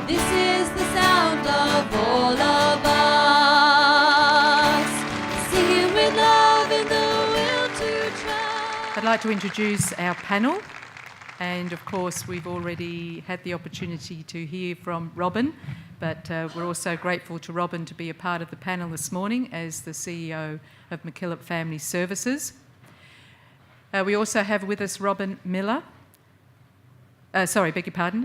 This is the sound of all of us, singing with love in the will to trust. I'd like to introduce our panel. And of course, we've already had the opportunity to hear from Robyn, but we're also grateful to Robyn to be a part of the panel this morning as the CEO of MacKillop Family Services. We also have with us Ravina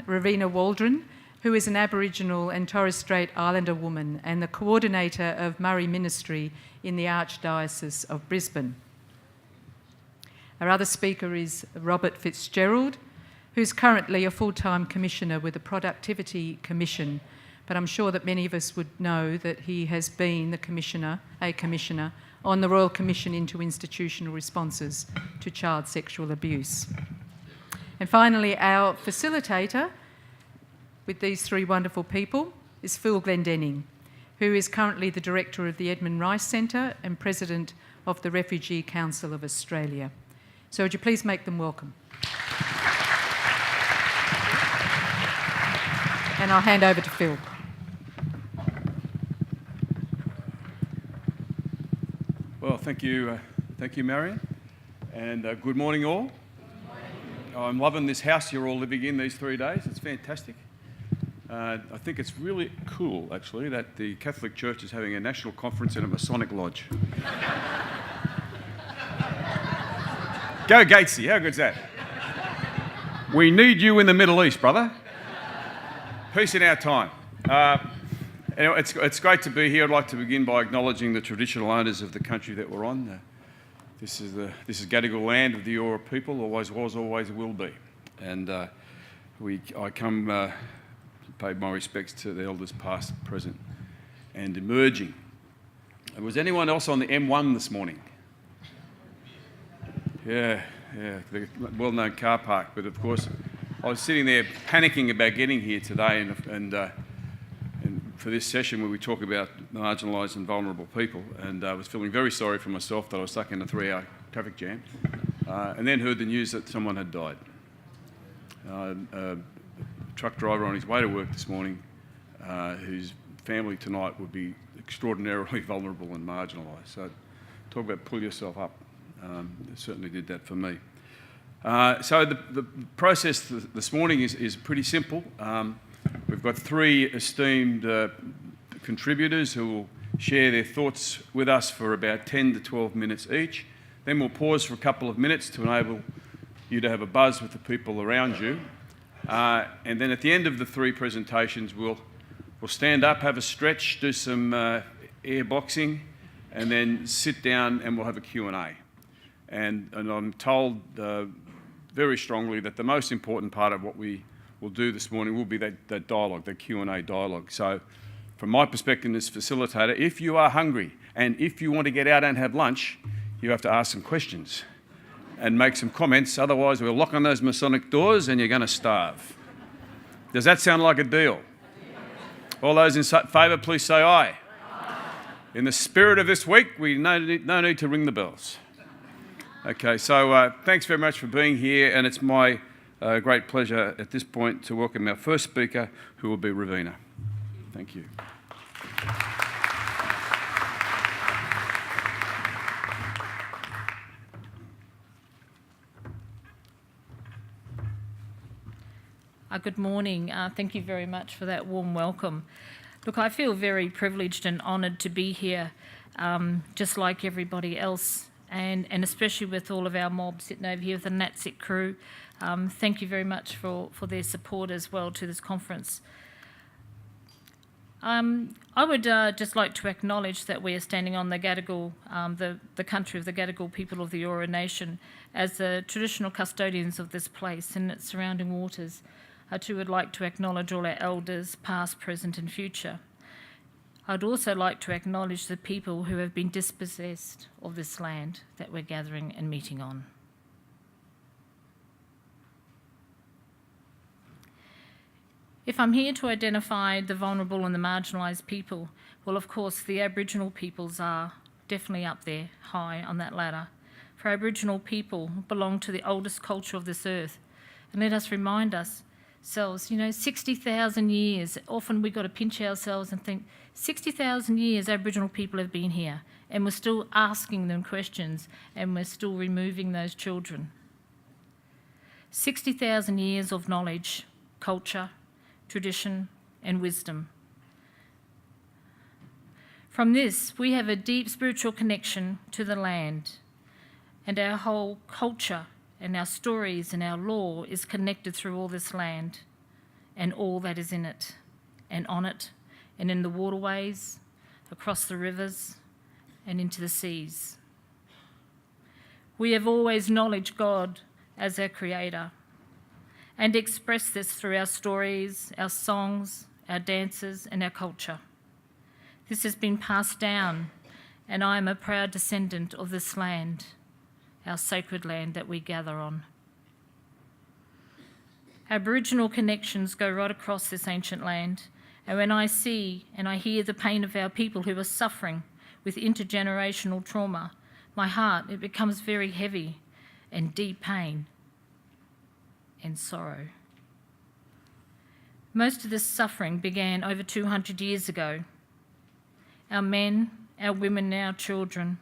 Waldren, who is an Aboriginal and Torres Strait Islander woman and the coordinator of Murray Ministry in the Archdiocese of Brisbane. Our other speaker is Robert Fitzgerald, who's currently a full-time commissioner with the Productivity Commission, but I'm sure that many of us would know that he has been a commissioner on the Royal Commission into Institutional Responses to Child Sexual Abuse. And finally, our facilitator with these three wonderful people is Phil Glendenning, who is currently the Director of the Edmund Rice Centre and President of the Refugee Council of Australia. So would you please make them welcome? And I'll hand over to Phil. Well, thank you, Marion, and good morning all. Good morning. I'm loving this house you're all living in these 3 days. It's fantastic. I think it's really cool, actually, that the Catholic Church is having a national conference in a Masonic lodge. Go Gatesy, how good's that? We need you in the Middle East, brother. Peace in our time. Anyway, it's great to be here. I'd like to begin by acknowledging the traditional owners of the country that we're on. This is Gadigal land of the Eora people, always was, always will be. And I come to pay my respects to the elders past, present and emerging. Was anyone else on the M1 this morning? Yeah, the well-known car park. But of course, I was sitting there panicking about getting here today, and for this session where we talk about marginalised and vulnerable people, and I was feeling very sorry for myself that I was stuck in a 3-hour traffic jam, and then heard the news that someone had died. A truck driver on his way to work this morning, whose family tonight would be extraordinarily vulnerable and marginalised. So talk about pull yourself up. It certainly did that for me. So the process this morning is pretty simple. We've got three esteemed contributors who will share their thoughts with us for about 10 to 12 minutes each. Then we'll pause for a couple of minutes to enable you to have a buzz with the people around you. And then at the end of the three presentations, we'll stand up, have a stretch, do some air boxing, and then sit down and we'll have a Q&A. And I'm told very strongly that the most important part of what we will do this morning will be that dialogue, that Q&A dialogue. So from my perspective as facilitator, if you are hungry and if you want to get out and have lunch, you have to ask some questions and make some comments. Otherwise, we'll lock on those Masonic doors and you're going to starve. Does that sound like a deal? All those in favour, please say aye. In the spirit of this week, we no need to ring the bells. Okay, so thanks very much for being here, and it's my great pleasure at this point to welcome our first speaker, who will be Ravina. Thank you. Good morning. Thank you very much for that warm welcome. Look, I feel very privileged and honoured to be here, just like everybody else. And especially with all of our mob sitting over here with the NatSit crew. Thank you very much for their support as well to this conference. I would just like to acknowledge that we are standing on the Gadigal, the country of the Gadigal people of the Eora Nation, as the traditional custodians of this place and its surrounding waters. I too would like to acknowledge all our elders, past, present and future. I'd also like to acknowledge the people who have been dispossessed of this land that we're gathering and meeting on. If I'm here to identify the vulnerable and the marginalised people, well, of course, the Aboriginal peoples are definitely up there, high on that ladder. For Aboriginal people belong to the oldest culture of this earth. And let us remind us selves, 60,000 years. Often we've got to pinch ourselves and think, 60,000 years Aboriginal people have been here, and we're still asking them questions, and we're still removing those children. 60,000 years of knowledge, culture, tradition, and wisdom. From this, we have a deep spiritual connection to the land, and our whole culture and our stories and our law is connected through all this land and all that is in it and on it and in the waterways, across the rivers and into the seas. We have always acknowledged God as our creator and expressed this through our stories, our songs, our dances and our culture. This has been passed down, and I am a proud descendant of this land, our sacred land that we gather on. Aboriginal connections go right across this ancient land, and when I see and I hear the pain of our people who are suffering with intergenerational trauma, my heart, it becomes very heavy and deep pain and sorrow. Most of this suffering began over 200 years ago. Our men, our women, and our children,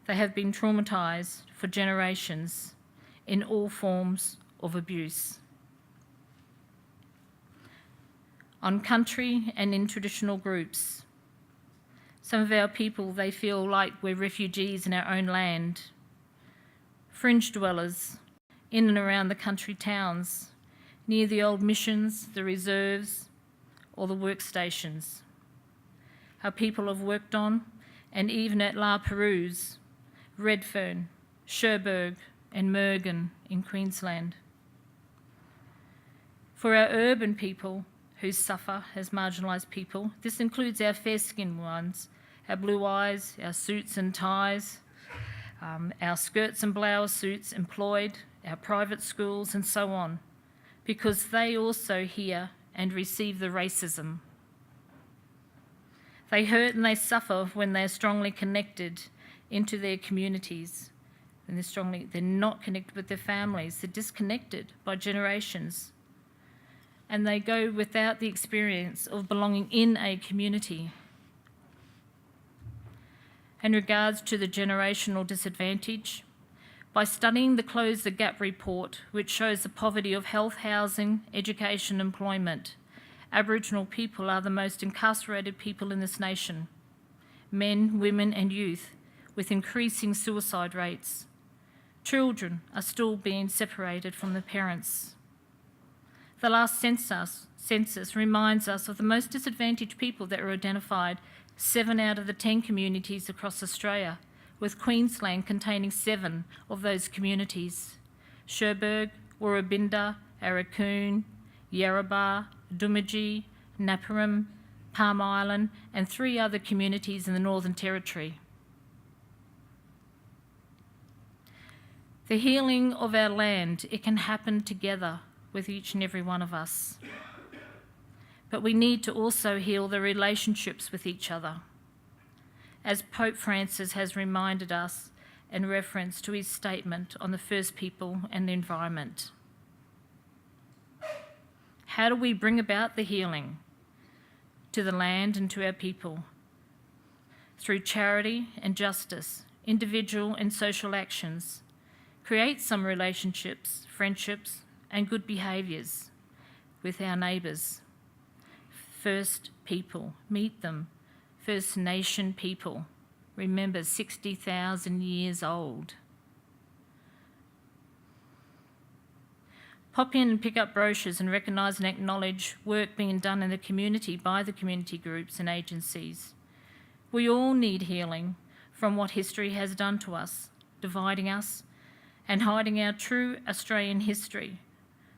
they have been traumatised for generations in all forms of abuse. On country and in traditional groups, some of our people, they feel like we're refugees in our own land, fringe dwellers in and around the country towns, near the old missions, the reserves, or the workstations. Our people have worked on, and even at La Perouse, Redfern, Cherbourg and Mergen in Queensland. For our urban people who suffer as marginalised people, this includes our fair-skinned ones, our blue eyes, our suits and ties, our skirts and blouse suits employed, our private schools and so on, because they also hear and receive the racism. They hurt and they suffer when they're strongly connected into their communities. And they're not connected with their families. They're disconnected by generations. And they go without the experience of belonging in a community. In regards to the generational disadvantage, by studying the Close the Gap report, which shows the poverty of health, housing, education, employment, Aboriginal people are the most incarcerated people in this nation. Men, women and youth, with increasing suicide rates. Children are still being separated from their parents. The last census reminds us of the most disadvantaged people that were identified, 7 out of the 10 communities across Australia, with Queensland containing 7 of those communities. Cherbourg, Woorabinda, Arakoon, Yarrabah, Doomadgee, Naparim, Palm Island and 3 other communities in the Northern Territory. The healing of our land, it can happen together with each and every one of us. But we need to also heal the relationships with each other, as Pope Francis has reminded us in reference to his statement on the First People and the environment. How do we bring about the healing to the land and to our people? Through charity and justice, individual and social actions. Create some relationships, friendships and good behaviours with our neighbours. First people, meet them. First Nation people, remember 60,000 years old. Pop in and pick up brochures and recognise and acknowledge work being done in the community by the community groups and agencies. We all need healing from what history has done to us, dividing us and hiding our true Australian history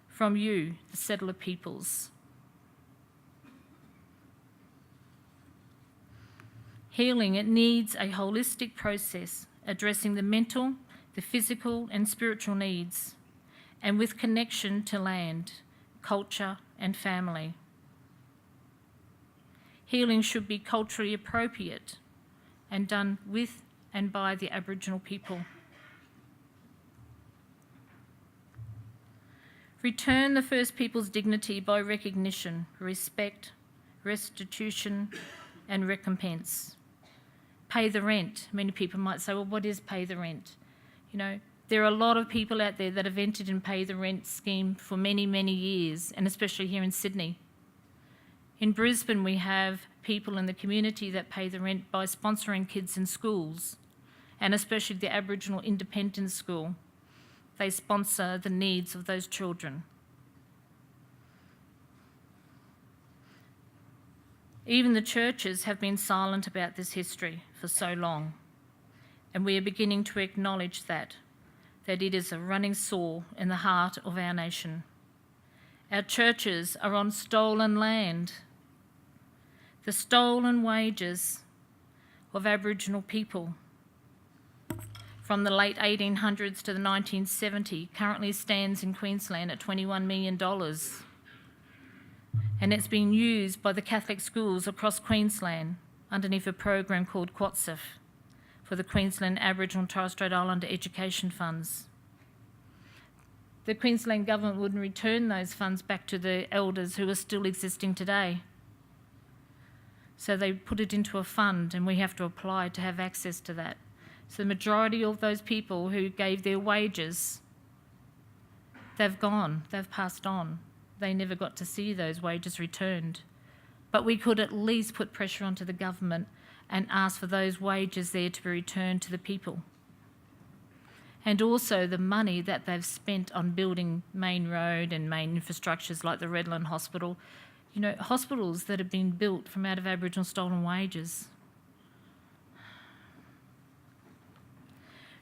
from you, the settler peoples. Healing, it needs a holistic process addressing the mental, the physical and spiritual needs, and with connection to land, culture and family. Healing should be culturally appropriate and done with and by the Aboriginal people. Return the First Peoples' dignity by recognition, respect, restitution and recompense. Pay the rent. Many people might say, well, what is pay the rent? You know, there are a lot of people out there that have entered in pay the rent scheme for many, many years, and especially here in Sydney. In Brisbane, we have people in the community that pay the rent by sponsoring kids in schools, and especially the Aboriginal Independent School. They sponsor the needs of those children. Even the churches have been silent about this history for so long, and we are beginning to acknowledge that it is a running sore in the heart of our nation. Our churches are on stolen land. The stolen wages of Aboriginal people from the late 1800s to the 1970 currently stands in Queensland at $21 million. And it's been used by the Catholic schools across Queensland underneath a program called QATSF for the Queensland Aboriginal and Torres Strait Islander Education Funds. The Queensland government wouldn't return those funds back to the elders who are still existing today. So they put it into a fund and we have to apply to have access to that. So the majority of those people who gave their wages, they've gone, they've passed on. They never got to see those wages returned. But we could at least put pressure onto the government and ask for those wages there to be returned to the people. And also the money that they've spent on building main road and main infrastructures like the Redland Hospital, you know, hospitals that have been built from out of Aboriginal stolen wages.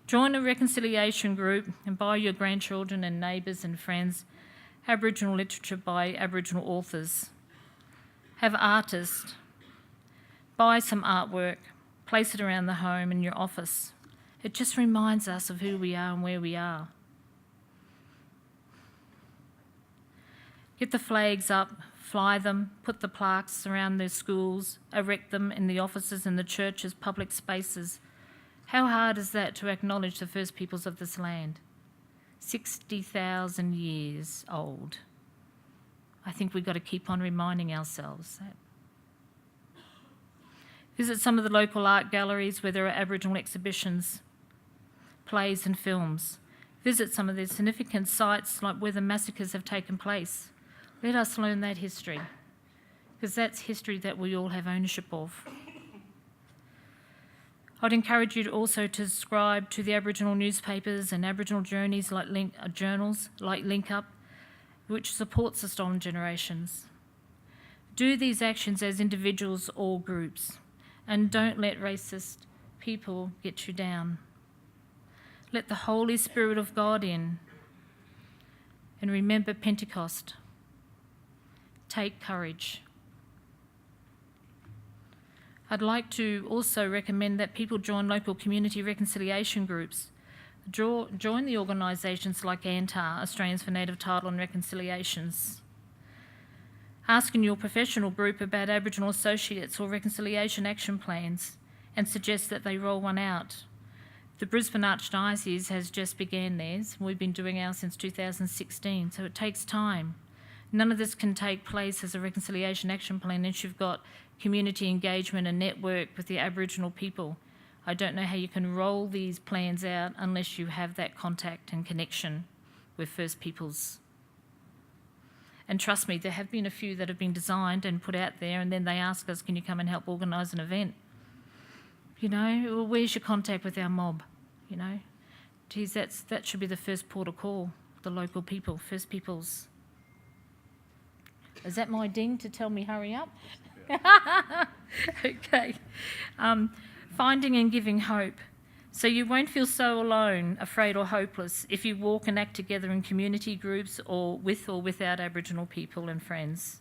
Join a reconciliation group and buy your grandchildren and neighbours and friends Aboriginal literature by Aboriginal authors. Have artists. Buy some artwork, place it around the home in your office. It just reminds us of who we are and where we are. Get the flags up, fly them, put the plaques around their schools, erect them in the offices and the churches, public spaces. How hard is that to acknowledge the first peoples of this land? 60,000 years old. I think we've got to keep on reminding ourselves that. Visit some of the local art galleries where there are Aboriginal exhibitions, plays and films. Visit some of the significant sites like where the massacres have taken place. Let us learn that history, because that's history that we all have ownership of. I'd encourage you to also to subscribe to the Aboriginal newspapers and Aboriginal journeys like journals like Link Up, which supports the stolen generations. Do these actions as individuals or groups, and don't let racist people get you down. Let the Holy Spirit of God in, and remember Pentecost. Take courage. I'd like to also recommend that people join local community reconciliation groups. Join the organisations like ANTAR, Australians for Native Title and Reconciliations. Ask in your professional group about Aboriginal associates or reconciliation action plans and suggest that they roll one out. The Brisbane Archdiocese has just began theirs. We've been doing ours since 2016, so it takes time. None of this can take place as a reconciliation action plan unless you've got community engagement and network with the Aboriginal people. I don't know how you can roll these plans out unless you have that contact and connection with First Peoples. And trust me, there have been a few that have been designed and put out there, and then they ask us, can you come and help organise an event? You know, well, where's your contact with our mob? You know, geez, that should be the first port of call, the local people, First Peoples. Is that my ding to tell me hurry up? Okay. Finding and giving hope. So you won't feel so alone, afraid or hopeless if you walk and act together in community groups or without Aboriginal people and friends.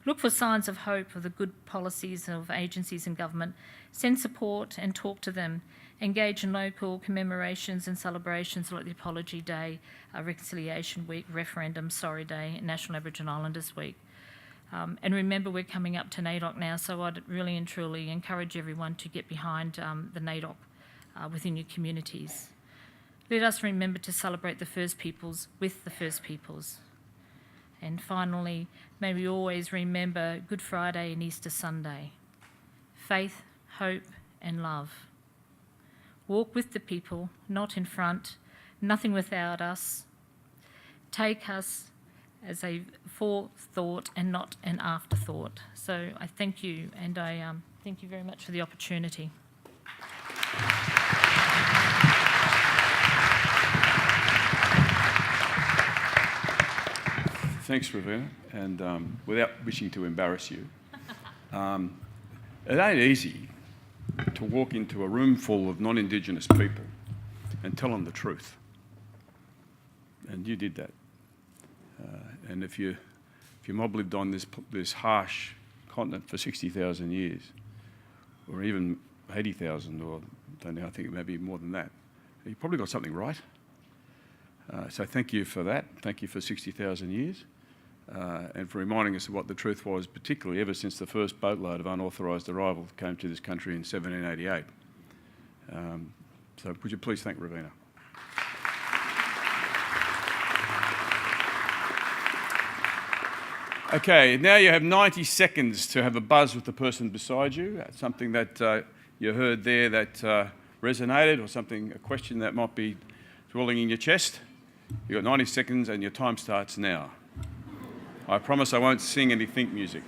Look for signs of hope of the good policies of agencies and government. Send support and talk to them. Engage in local commemorations and celebrations like the Apology Day, Reconciliation Week, Referendum Sorry Day, National Aboriginal Islanders Week. And remember, we're coming up to NAIDOC now, so I'd really and truly encourage everyone to get behind the NAIDOC within your communities. Let us remember to celebrate the First Peoples with the First Peoples. And finally, may we always remember Good Friday and Easter Sunday. Faith, hope, and love. Walk with the people, not in front, nothing without us. Take us as a forethought and not an afterthought. So I thank you, and I thank you very much for the opportunity. Thanks, Ravina. And without wishing to embarrass you, it ain't easy to walk into a room full of non-Indigenous people and tell them the truth. And you did that. And if your mob lived on this harsh continent for 60,000 years, or even 80,000, or I don't know, I think maybe more than that, you probably got something right. So thank you for that. Thank you for 60,000 years. And for reminding us of what the truth was, particularly ever since the first boatload of unauthorised arrival came to this country in 1788. So would you please thank Ravina? Okay, now you have 90 seconds to have a buzz with the person beside you, something that you heard there that resonated, or something, a question that might be dwelling in your chest. You've got 90 seconds and your time starts now. I promise I won't sing any think music.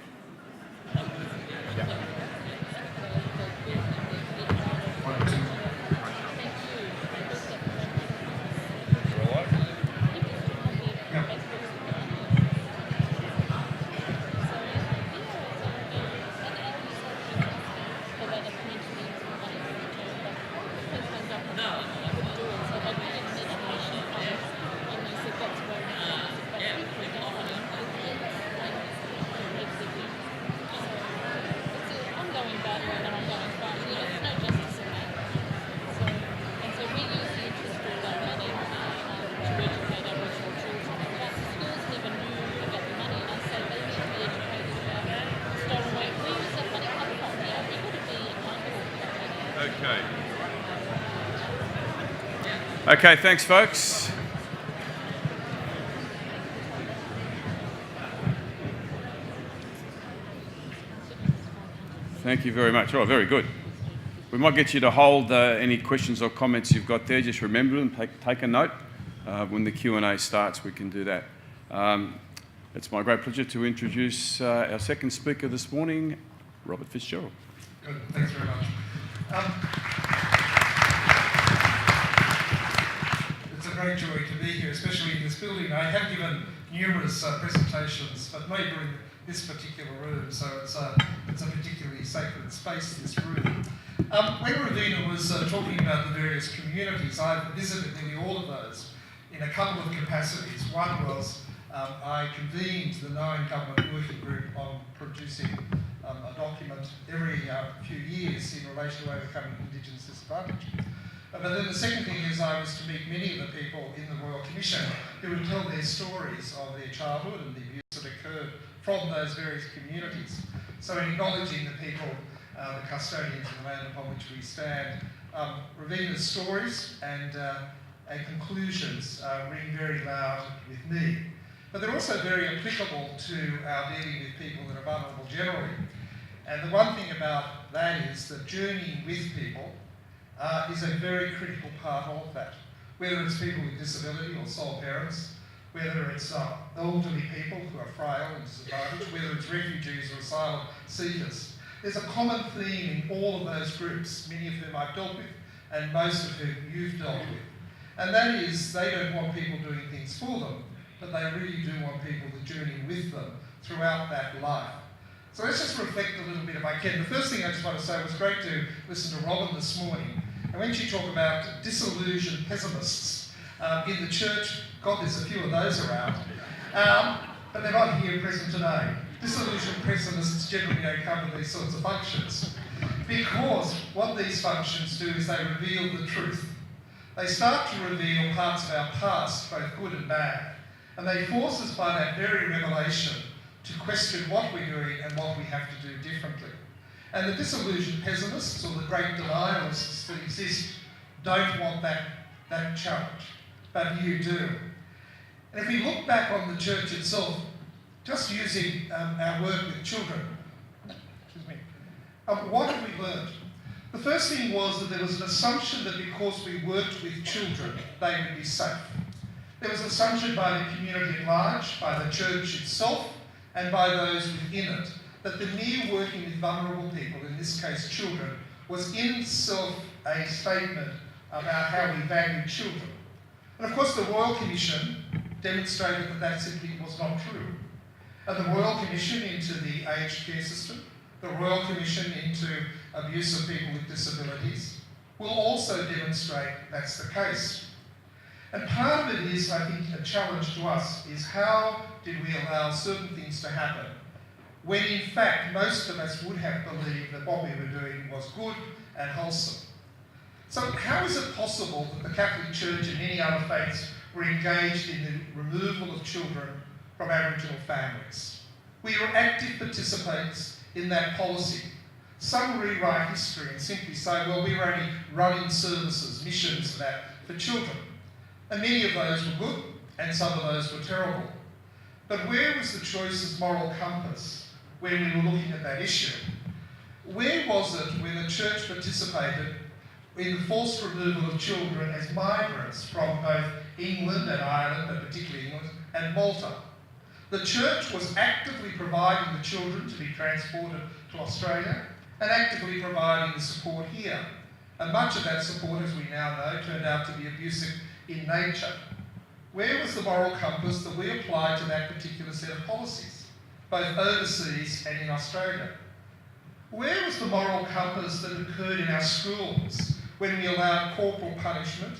Okay, thanks, folks. Thank you very much. Oh, very good. We might get you to hold any questions or comments you've got there. Just remember them, take a note. When the Q&A starts, we can do that. It's my great pleasure to introduce our second speaker this morning, Robert Fitzgerald. Good, thanks very much. It's a great joy to be here, especially in this building. I have given numerous presentations, but maybe in this particular room, so it's a particularly sacred space, this room. When Ravina was talking about the various communities, I've visited nearly all of those in a couple of capacities. One was I convened the 9 government working group on producing a document every few years in relation to overcoming Indigenous disadvantage. But then the second thing is I was to meet many of the people in the Royal Commission who would tell their stories of their childhood and the abuse that occurred from those various communities. So in acknowledging the people, the custodians of the land upon which we stand, Ravina's stories and conclusions ring very loud with me. But they're also very applicable to our dealing with people that are vulnerable generally. And the one thing about that is that journeying with people is a very critical part of that. Whether it's people with disability or sole parents, whether it's elderly people who are frail and disadvantaged, whether it's refugees or asylum seekers. There's a common theme in all of those groups, many of whom I've dealt with and most of whom you've dealt with. And that is, they don't want people doing things for them, but they really do want people to journey with them throughout that life. So let's just reflect a little bit if I can. The first thing I just want to say, it was great to listen to Robyn this morning. And when she talked about disillusioned pessimists in the church, God, there's a few of those around, but they're not here present today. Disillusioned pessimists generally don't come to these sorts of functions because what these functions do is they reveal the truth. They start to reveal parts of our past, both good and bad, and they force us by that very revelation to question what we're doing and what we have to do differently. And the disillusioned pessimists or the great denialists that exist don't want that challenge, but you do. And if we look back on the church itself, just using our work with children. Excuse me. What have we learned? The first thing was that there was an assumption that because we worked with children, they would be safe. There was an assumption by the community at large, by the church itself, and by those within it, that the mere working with vulnerable people, in this case children, was in itself a statement about how we value children. And of course the Royal Commission demonstrated that that simply was not true. And the Royal Commission into the aged care system, the Royal Commission into abuse of people with disabilities, will also demonstrate that's the case. And part of it is, I think, a challenge to us, is how did we allow certain things to happen when in fact most of us would have believed that what we were doing was good and wholesome. So how is it possible that the Catholic Church and many other faiths were engaged in the removal of children from Aboriginal families? We were active participants in that policy. Some rewrite history and simply say, well, we were only running services, missions and that for children. And many of those were good, and some of those were terrible. But where was the choice's moral compass when we were looking at that issue? Where was it when the church participated in the forced removal of children as migrants from both England and Ireland, but particularly England, and Malta? The church was actively providing the children to be transported to Australia and actively providing the support here. And much of that support, as we now know, turned out to be abusive in nature. Where was the moral compass that we applied to that particular set of policies, both overseas and in Australia? Where was the moral compass that occurred in our schools when we allowed corporal punishment,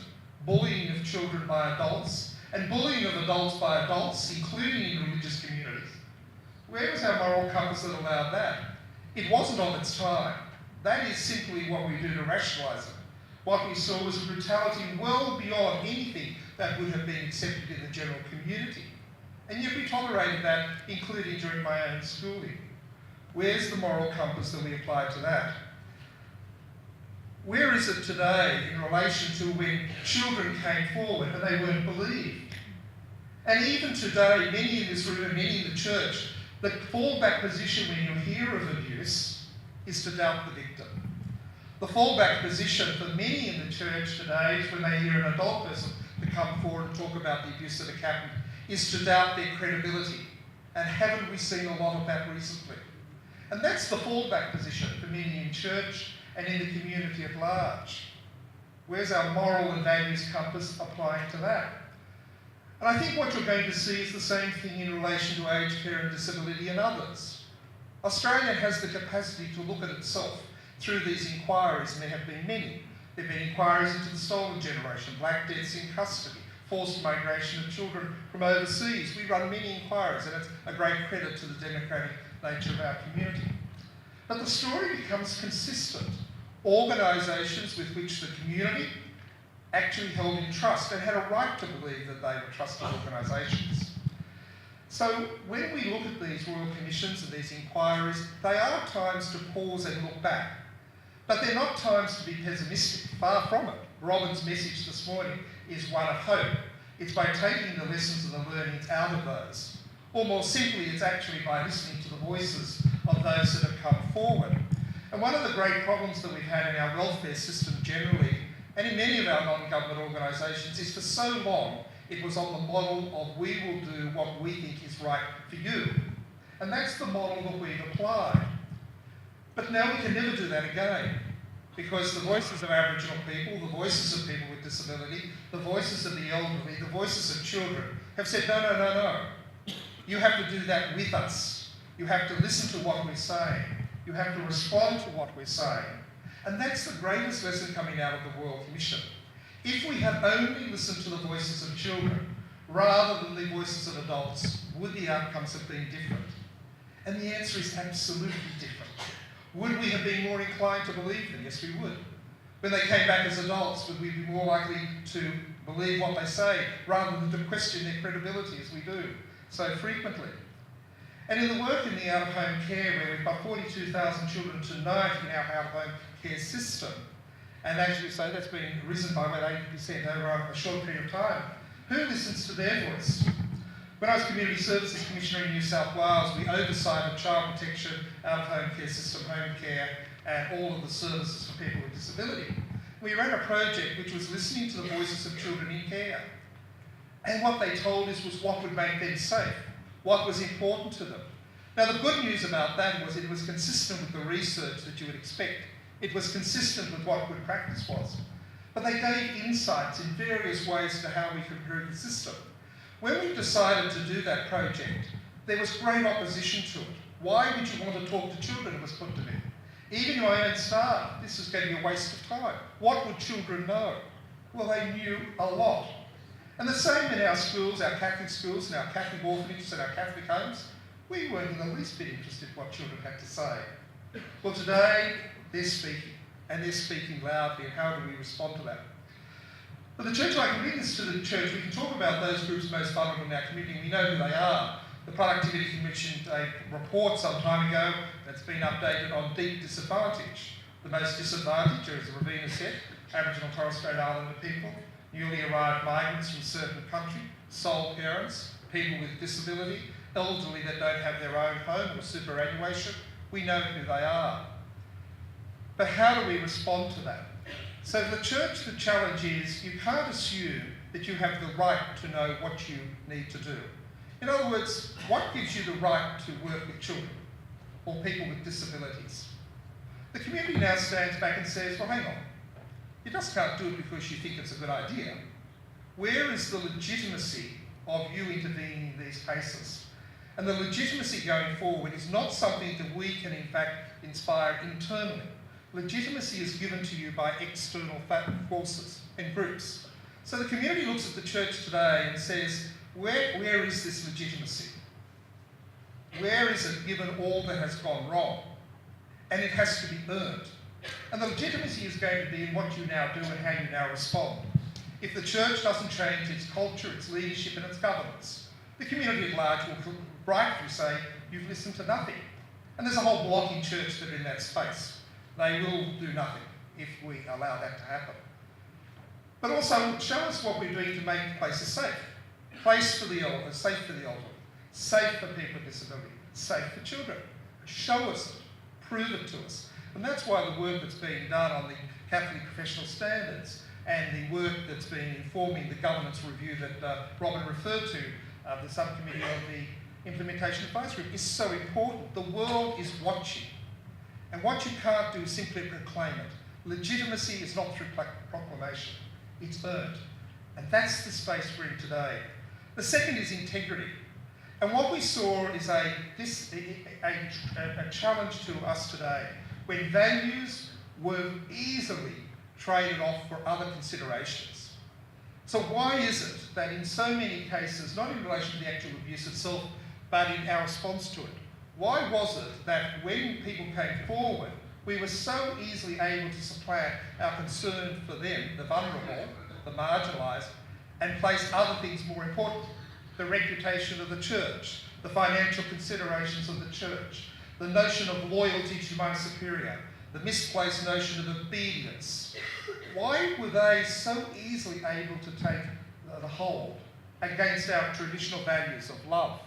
bullying of children by adults, and bullying of adults by adults, including in religious communities? Where was our moral compass that allowed that? It wasn't of its time. That is simply what we do to rationalise it. What we saw was a brutality well beyond anything that would have been accepted in the general community. And yet we tolerated that, including during my own schooling. Where's the moral compass that we applied to that? Where is it today in relation to when children came forward and they weren't believed? And even today, many in this room and many in the church, the fallback position when you hear of abuse is to doubt the victim. The fallback position for many in the church today is when they hear an adult person to come forward and talk about the abuse that had happened, is to doubt their credibility. And haven't we seen a lot of that recently? And that's the fallback position for many in church and in the community at large. Where's our moral and values compass applying to that? And I think what you're going to see is the same thing in relation to aged care and disability and others. Australia has the capacity to look at itself through these inquiries, and there have been many. There have been inquiries into the stolen generation, black deaths in custody, forced migration of children from overseas. We run many inquiries, and it's a great credit to the democratic nature of our community. But the story becomes consistent. Organisations with which the community actually held in trust and had a right to believe that they were trusted organisations. So when we look at these Royal Commissions and these inquiries, they are times to pause and look back. But they're not times to be pessimistic, far from it. Robyn's message this morning is one of hope. It's by taking the lessons and the learnings out of those. Or more simply, it's actually by listening to the voices of those that have come forward. And one of the great problems that we've had in our welfare system generally, and in many of our non-government organisations, is for so long it was on the model of we will do what we think is right for you. And that's the model that we've applied. But now we can never do that again, because the voices of Aboriginal people, the voices of people with disability, the voices of the elderly, the voices of children have said, no, no, no, no. You have to do that with us. You have to listen to what we're saying. You have to respond to what we're saying. And that's the greatest lesson coming out of the Royal Commission. If we had only listened to the voices of children rather than the voices of adults, would the outcomes have been different? And the answer is absolutely different. Would we have been more inclined to believe them? Yes, we would. When they came back as adults, would we be more likely to believe what they say rather than to question their credibility as we do so frequently? And in the work in the out-of-home care, where we've got 42,000 children tonight in our out-of-home care system, and as you say, that's been risen by about 80% over a short period of time, who listens to their voice? When I was Community Services Commissioner in New South Wales, we oversighted child protection, out-of-home care system, home care, and all of the services for people with disability. We ran a project which was listening to the voices of children in care. And what they told us was what would make them safe, what was important to them. Now, the good news about that was it was consistent with the research that you would expect. It was consistent with what good practice was. But they gave insights in various ways to how we could improve the system. When we decided to do that project, there was great opposition to it. Why would you want to talk to children, it was put to me. Even my own staff, this was going to be a waste of time. What would children know? Well, they knew a lot. And the same in our schools, our Catholic schools and our Catholic orphanages and our Catholic homes. We weren't in the least bit interested in what children had to say. Well, today, they're speaking, and they're speaking loudly, and how do we respond to that? But the church, like witness to the church, we can talk about those groups most vulnerable in our community, and we know who they are. The Productivity Commission a report some time ago that's been updated on deep disadvantage. The most disadvantaged, as Ravina said, Aboriginal and Torres Strait Islander people, newly arrived migrants from certain countries, sole parents, people with disability, elderly that don't have their own home or superannuation. We know who they are. But how do we respond to that? So for the church, the challenge is you can't assume that you have the right to know what you need to do. In other words, what gives you the right to work with children or people with disabilities? The community now stands back and says, well, hang on. You just can't do it because you think it's a good idea. Where is the legitimacy of you intervening in these cases? And the legitimacy going forward is not something that we can, in fact, inspire internally. Legitimacy is given to you by external forces and groups. So the community looks at the church today and says, where is this legitimacy? Where is it given all that has gone wrong? And it has to be earned. And the legitimacy is going to be in what you now do and how you now respond. If the church doesn't change its culture, its leadership and its governance, the community at large will rightfully say, you've listened to nothing. And there's a whole block in church that are in that space. They will do nothing if we allow that to happen. But also, show us what we're doing to make places safe. Place for the elderly, safe for the elderly, safe for people with disability, safe for children. Show us it, prove it to us. And that's why the work that's being done on the Catholic professional standards and the work that's been informing the governance review that Robyn referred to, the subcommittee on the implementation advice group, is so important. The world is watching. And what you can't do is simply proclaim it. Legitimacy is not through proclamation. It's earned. And that's the space we're in today. The second is integrity. And what we saw is a challenge to us today when values were easily traded off for other considerations. So why is it that in so many cases, not in relation to the actual abuse itself, but in our response to it, why was it that when people came forward, we were so easily able to supplant our concern for them, the vulnerable, the marginalised, and place other things more important? The reputation of the church, the financial considerations of the church, the notion of loyalty to my superior, the misplaced notion of obedience. Why were they so easily able to take the hold against our traditional values of love,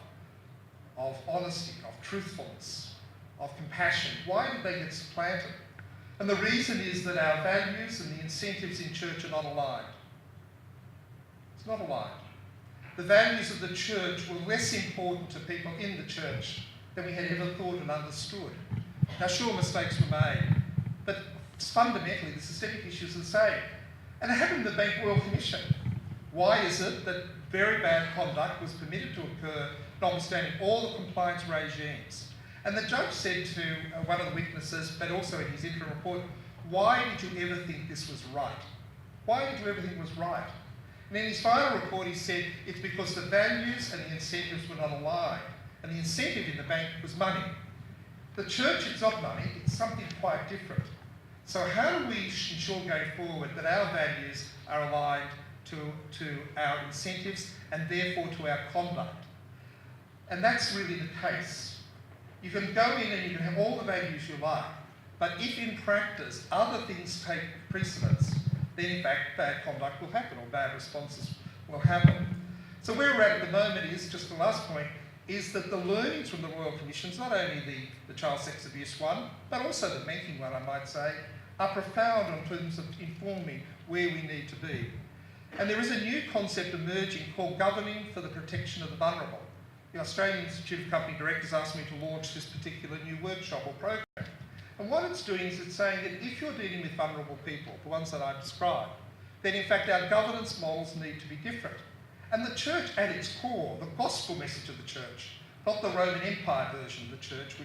of honesty, of truthfulness, of compassion? Why did they get supplanted? And the reason is that our values and the incentives in church are not aligned. It's not aligned. The values of the church were less important to people in the church than we had ever thought and understood. Now, sure, mistakes were made, but fundamentally the systemic issues are the same. And it happened in the Bank Royal Commission. Why is it that very bad conduct was permitted to occur, notwithstanding all the compliance regimes? And the judge said to one of the witnesses, but also in his interim report, why did you ever think this was right? Why did you ever think it was right? And in his final report, he said it's because the values and the incentives were not aligned. And the incentive in the bank was money. The church, it's not money, it's something quite different. So how do we ensure going forward that our values are aligned to our incentives and therefore to our conduct? And that's really the case. You can go in and you can have all the values you like, but if in practice other things take precedence, then in fact bad conduct will happen or bad responses will happen. So where we're at the moment is, just the last point, is that the learnings from the Royal Commissions, not only the child sex abuse one, but also the banking one, I might say, are profound in terms of informing where we need to be. And there is a new concept emerging called governing for the protection of the vulnerable. The Australian Institute of Company Directors asked me to launch this particular new workshop or program. And what it's doing is it's saying that if you're dealing with vulnerable people, the ones that I've described, then in fact our governance models need to be different. And the church at its core, the gospel message of the church, not the Roman Empire version of the church,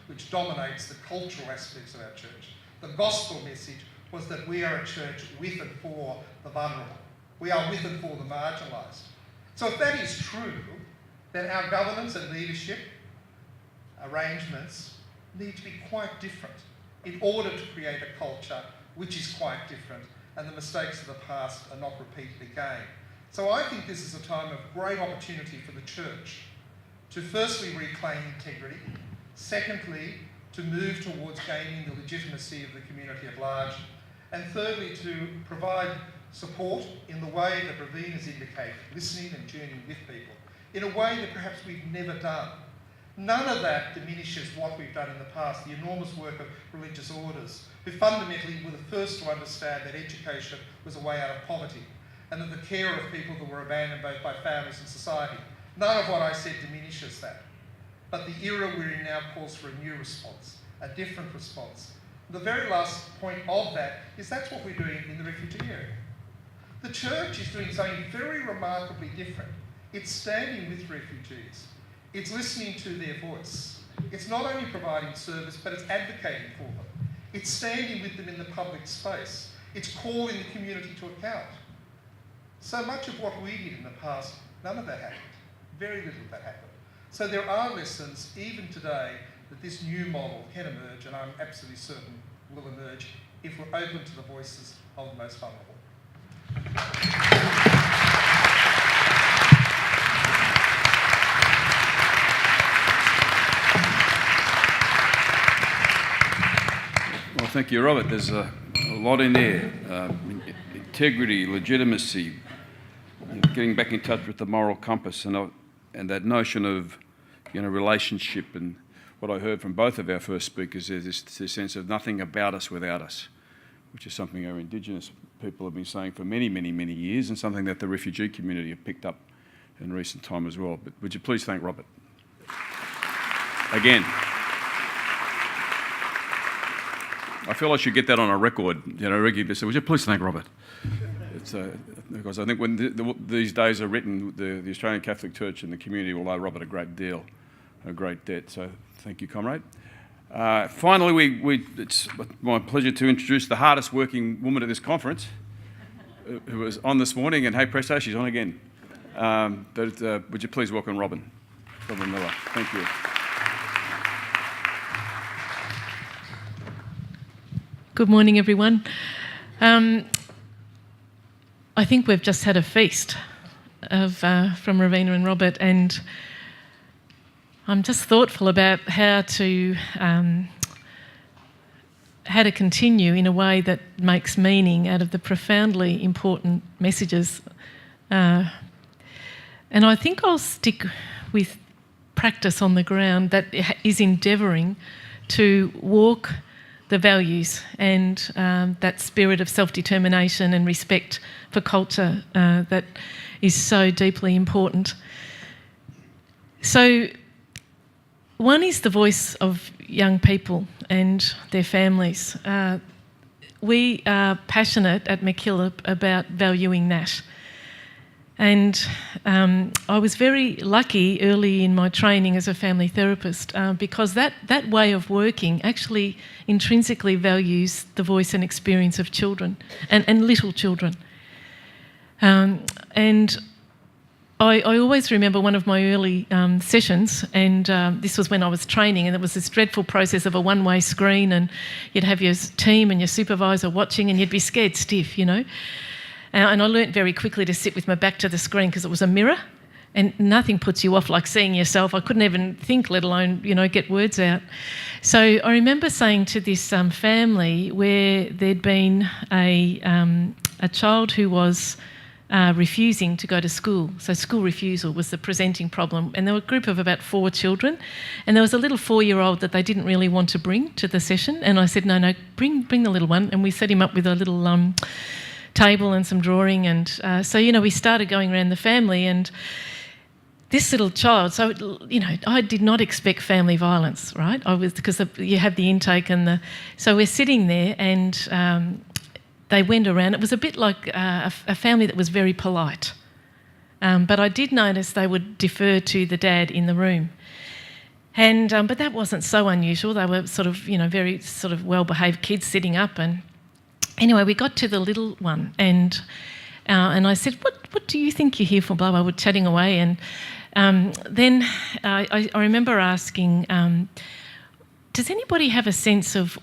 which dominates the cultural aspects of our church. The gospel message was that we are a church with and for the vulnerable. We are with and for the marginalised. So if that is true, then our governance and leadership arrangements need to be quite different in order to create a culture which is quite different and the mistakes of the past are not repeated again. So I think this is a time of great opportunity for the church to firstly reclaim integrity, secondly to move towards gaining the legitimacy of the community at large, and thirdly to provide support in the way that Ravina's indicated, listening and journeying with people, in a way that perhaps we've never done. None of that diminishes what we've done in the past, the enormous work of religious orders, who fundamentally were the first to understand that education was a way out of poverty, and that the care of people that were abandoned both by families and society. None of what I said diminishes that. But the era we're in now calls for a new response, a different response. The very last point of that is that's what we're doing in the refugee area. The church is doing something very remarkably different. It's standing with refugees. It's listening to their voice. It's not only providing service, but it's advocating for them. It's standing with them in the public space. It's calling the community to account. So much of what we did in the past, none of that happened. Very little of that happened. So there are lessons, even today, that this new model can emerge, and I'm absolutely certain will emerge, if we're open to the voices of the most vulnerable. Well, thank you, Robert. There's a lot in there. Integrity, legitimacy, getting back in touch with the moral compass, and that notion of, relationship. And what I heard from both of our first speakers is this sense of nothing about us without us, which is something our Indigenous people have been saying for many, many, many years, and something that the refugee community have picked up in recent time as well. But would you please thank Robert? Again. I feel I should get that on a record, regularly. So would you please thank Robert? It's, because I think when these days are written, the Australian Catholic Church and the community will owe Robert a great debt. So thank you, comrade. Finally, it's my pleasure to introduce the hardest working woman at this conference, who was on this morning, and hey presto, she's on again. Would you please welcome Robyn Miller. Thank you. Good morning, everyone. I think we've just had a feast from Ravina and Robert, and I'm just thoughtful about how to continue in a way that makes meaning out of the profoundly important messages. And I think I'll stick with practice on the ground that is endeavouring to walk the values and that spirit of self-determination and respect for culture that is so deeply important. So one is the voice of young people and their families. We are passionate at MacKillop about valuing that. And I was very lucky early in my training as a family therapist because that way of working actually intrinsically values the voice and experience of children and little children. And I always remember one of my early sessions, and this was when I was training, and it was this dreadful process of a one-way screen, and you'd have your team and your supervisor watching, and you'd be scared stiff, And I learnt very quickly to sit with my back to the screen because it was a mirror, and nothing puts you off like seeing yourself. I couldn't even think, let alone, get words out. So I remember saying to this family where there'd been a child who was refusing to go to school. So school refusal was the presenting problem. And there were a group of about 4 children, and there was a little 4-year-old that they didn't really want to bring to the session. And I said, no, bring the little one. And we set him up with a little table and some drawing. And so, we started going around the family, and this little child, so, I did not expect family violence, right? Because you have the intake so we're sitting there, and they went around. It was a bit like a family that was very polite. But I did notice they would defer to the dad in the room. And but that wasn't so unusual. They were sort of, very sort of well-behaved kids sitting up. And anyway, we got to the little one, and I said, what do you think you're here for? Blah, blah. We're chatting away. And then I remember asking, does anybody have a sense of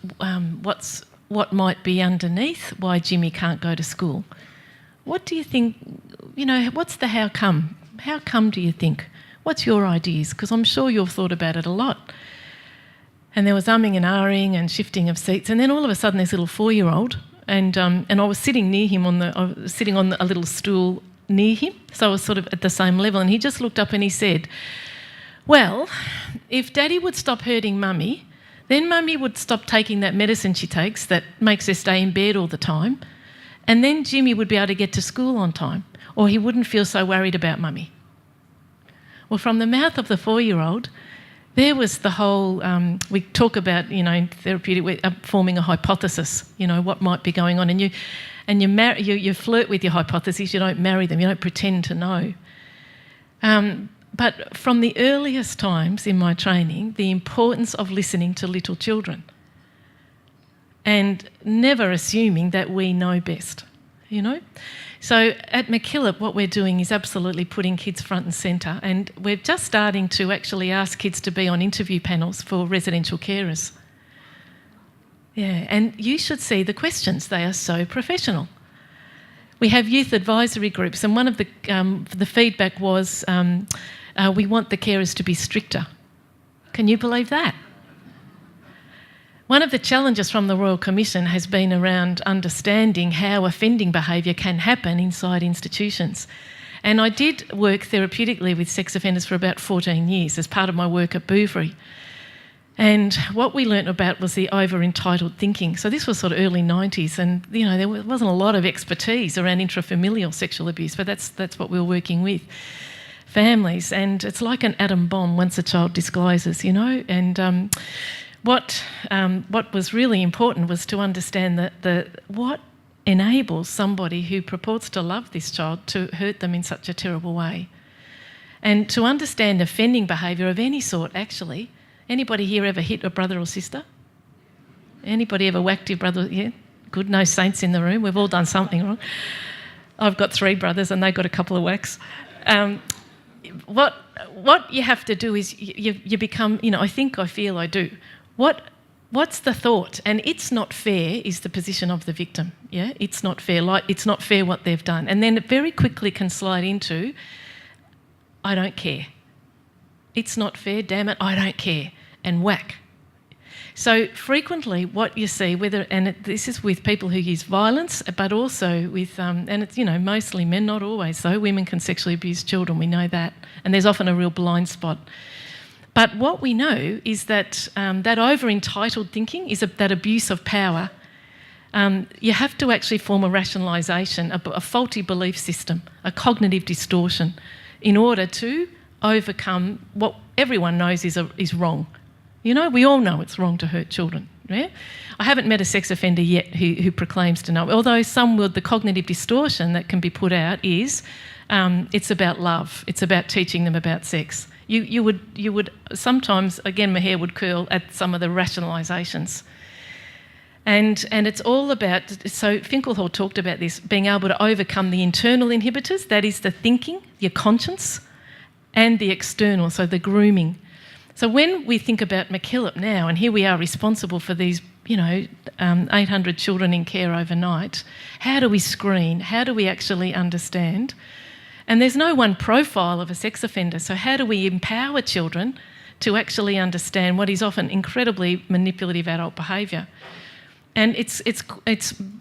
what might be underneath why Jimmy can't go to school? What do you think, what's the how come? How come do you think? What's your ideas? Because I'm sure you've thought about it a lot. And there was umming and ahhing and shifting of seats, and then all of a sudden this little 4-year-old, and I was sitting near him I was sitting on a little stool near him, so I was sort of at the same level, and he just looked up and he said, well, if Daddy would stop hurting Mummy, then Mummy would stop taking that medicine she takes that makes her stay in bed all the time, and then Jimmy would be able to get to school on time, or he wouldn't feel so worried about Mummy. Well, from the mouth of the 4-year-old, there was the whole, we talk about, therapeutic, forming a hypothesis, what might be going on, and you flirt with your hypotheses, you don't marry them, you don't pretend to know. But from the earliest times in my training, the importance of listening to little children and never assuming that we know best, So at MacKillop, what we're doing is absolutely putting kids front and centre, and we're just starting to actually ask kids to be on interview panels for residential carers. Yeah, and you should see the questions. They are so professional. We have youth advisory groups, and one of the feedback was we want the carers to be stricter. Can you believe that? One of the challenges from the Royal Commission has been around understanding how offending behaviour can happen inside institutions. And I did work therapeutically with sex offenders for about 14 years as part of my work at Bouvry. And what we learnt about was the over-entitled thinking. So this was sort of early 90s, and there wasn't a lot of expertise around intrafamilial sexual abuse, but that's what we were working with. Families, and it's like an atom bomb once a child discloses, and what was really important was to understand that what enables somebody who purports to love this child to hurt them in such a terrible way. And to understand offending behaviour of any sort, actually. Anybody here ever hit a brother or sister? Anybody ever whacked your brother? Yeah, good, no saints in the room. We've all done something wrong. I've got 3 brothers and they got a couple of whacks. What you have to do is you become, I think, I feel, I do. What's the thought? And it's not fair is the position of the victim. Yeah, it's not fair. It's not fair what they've done. And then it very quickly can slide into, I don't care. It's not fair, damn it, I don't care. And whack. So frequently what you see, this is with people who use violence, but also with, and it's, mostly men, not always though, women can sexually abuse children, we know that. And there's often a real blind spot. But what we know is that that over-entitled thinking is that abuse of power. You have to actually form a rationalisation, a faulty belief system, a cognitive distortion, in order to overcome what everyone knows is wrong. We all know it's wrong to hurt children. Yeah? I haven't met a sex offender yet who proclaims to know, although the cognitive distortion that can be put out is it's about love, it's about teaching them about sex. You would sometimes, again, my hair would curl at some of the rationalisations. And it's all about, so Finkelhall talked about this, being able to overcome the internal inhibitors, that is the thinking, your conscience, and the external, so the grooming. So when we think about MacKillop now, and here we are responsible for these, 800 children in care overnight, how do we screen? How do we actually understand? And there's no one profile of a sex offender, so how do we empower children to actually understand what is often incredibly manipulative adult behaviour? And it's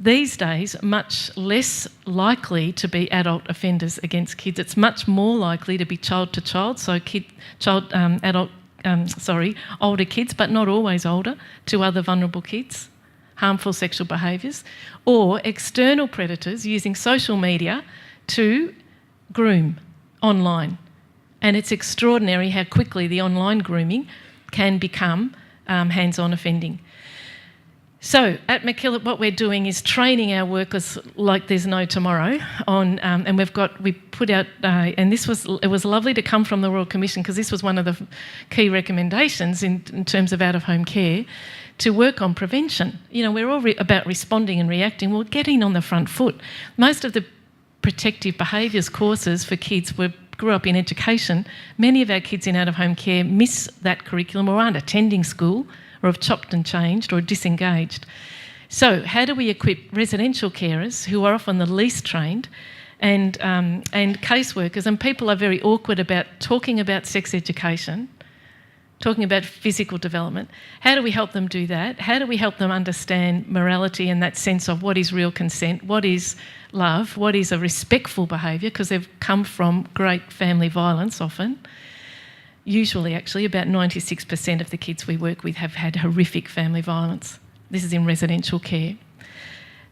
these days much less likely to be adult offenders against kids. It's much more likely to be child to child, so older kids, but not always older, to other vulnerable kids, harmful sexual behaviours, or external predators using social media to groom online. And it's extraordinary how quickly the online grooming can become hands-on offending. So at MacKillop, what we're doing is training our workers like there's no tomorrow on, and we put out, and it was lovely to come from the Royal Commission, because this was one of the key recommendations in terms of out-of-home care, to work on prevention. You know, we're all about responding and reacting. Well, getting on the front foot. Most of the protective behaviours courses for kids grew up in education. Many of our kids in out-of-home care miss that curriculum or aren't attending school, or have chopped and changed or disengaged. So how do we equip residential carers, who are often the least trained, and caseworkers, and people are very awkward about talking about sex education, talking about physical development. How do we help them do that? How do we help them understand morality and that sense of what is real consent, what is love, what is a respectful behaviour, because they've come from great family violence often. Usually, actually, about 96% of the kids we work with have had horrific family violence. This is in residential care.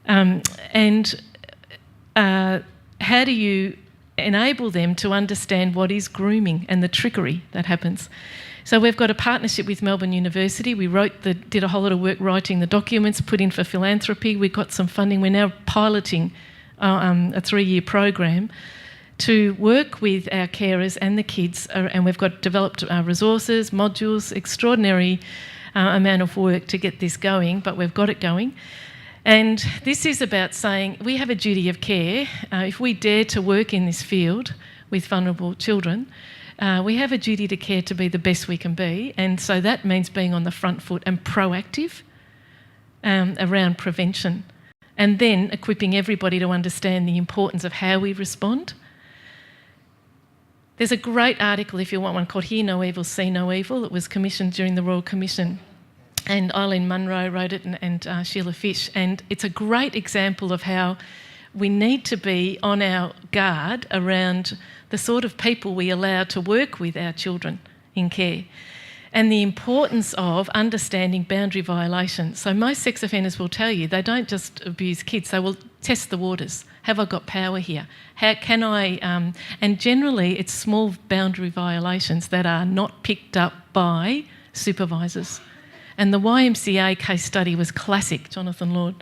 How do you enable them to understand what is grooming and the trickery that happens? So we've got a partnership with Melbourne University. We did a whole lot of work writing the documents, put in for philanthropy. We got some funding. We're now piloting a 3-year program to work with our carers and the kids, and we've got developed resources, modules, extraordinary amount of work to get this going, but we've got it going. And this is about saying we have a duty of care. If we dare to work in this field with vulnerable children, we have a duty to care to be the best we can be, and so that means being on the front foot and proactive around prevention, and then equipping everybody to understand the importance of how we respond. There's a great article, if you want one, called Hear No Evil, See No Evil. It was commissioned during the Royal Commission, and Eileen Munro wrote it, and Sheila Fish, and it's a great example of how we need to be on our guard around the sort of people we allow to work with our children in care, and the importance of understanding boundary violations. So most sex offenders will tell you they don't just abuse kids, they will test the waters. Have I got power here? How can I... and generally it's small boundary violations that are not picked up by supervisors. And the YMCA case study was classic, Jonathan Lord,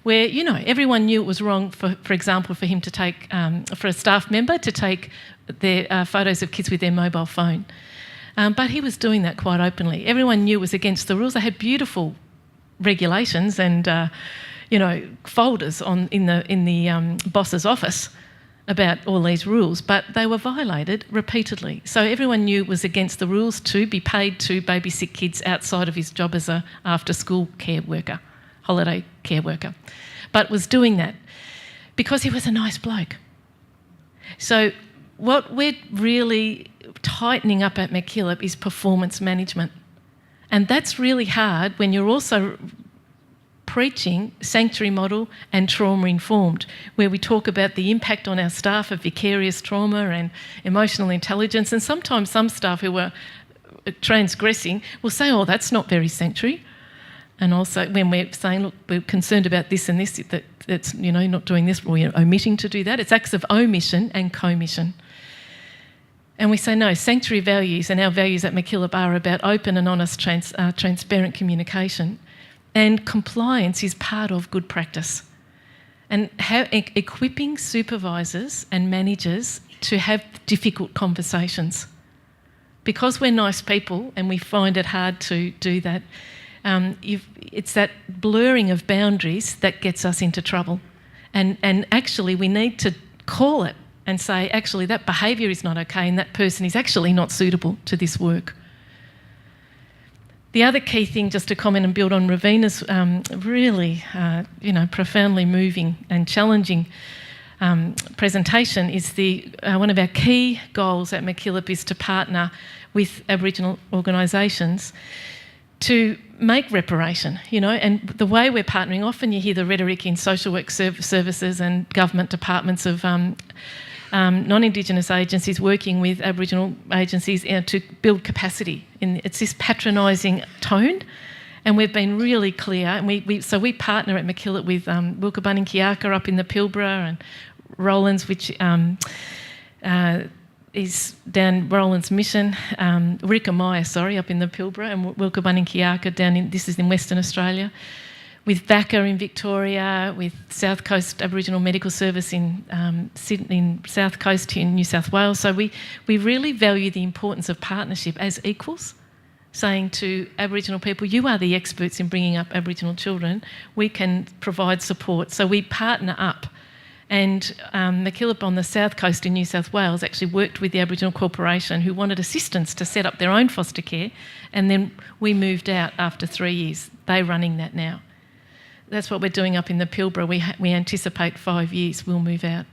where, you know, everyone knew it was wrong, for example, for him to take... for a staff member to take their photos of kids with their mobile phone. But he was doing that quite openly. Everyone knew it was against the rules. They had beautiful regulations and... folders in the boss's office about all these rules, but they were violated repeatedly. So everyone knew it was against the rules to be paid to babysit kids outside of his job as a after-school care worker, holiday care worker, but was doing that because he was a nice bloke. So what we're really tightening up at MacKillop is performance management, and that's really hard when you're also preaching sanctuary model and trauma-informed, where we talk about the impact on our staff of vicarious trauma and emotional intelligence, and sometimes some staff who are transgressing will say, oh, that's not very sanctuary. And also when we're saying, look, we're concerned about this and this, that's, you know, not doing this, or you're omitting to do that. It's acts of omission and commission. And we say, no, sanctuary values and our values at MacKillop are about open and honest, transparent communication. And compliance is part of good practice. And equipping supervisors and managers to have difficult conversations. Because we're nice people and we find it hard to do that, it's that blurring of boundaries that gets us into trouble. And actually we need to call it and say, actually, that behaviour is not okay and that person is actually not suitable to this work. The other key thing, just to comment and build on Ravina's really, profoundly moving and challenging presentation, is one of our key goals at MacKillop is to partner with Aboriginal organisations to make reparation, you know, and the way we're partnering, often you hear the rhetoric in social work services and government departments of non-Indigenous agencies working with Aboriginal agencies to build capacity. It's this patronising tone, and we've been really clear. And we partner at MacKillop with Wilkabunning Kiaka up in the Pilbara, and Roland's, which is down Roland's Mission, Rika up in the Pilbara, and Wilkabunning Kiaka this is in Western Australia, with VACA in Victoria, with South Coast Aboriginal Medical Service in Sydney, in South Coast in New South Wales. So we really value the importance of partnership as equals, saying to Aboriginal people, you are the experts in bringing up Aboriginal children, we can provide support. So we partner up. And MacKillop on the South Coast in New South Wales actually worked with the Aboriginal Corporation, who wanted assistance to set up their own foster care, and then we moved out after 3 years. They're running that now. That's what we're doing up in the Pilbara. We anticipate 5 years we'll move out.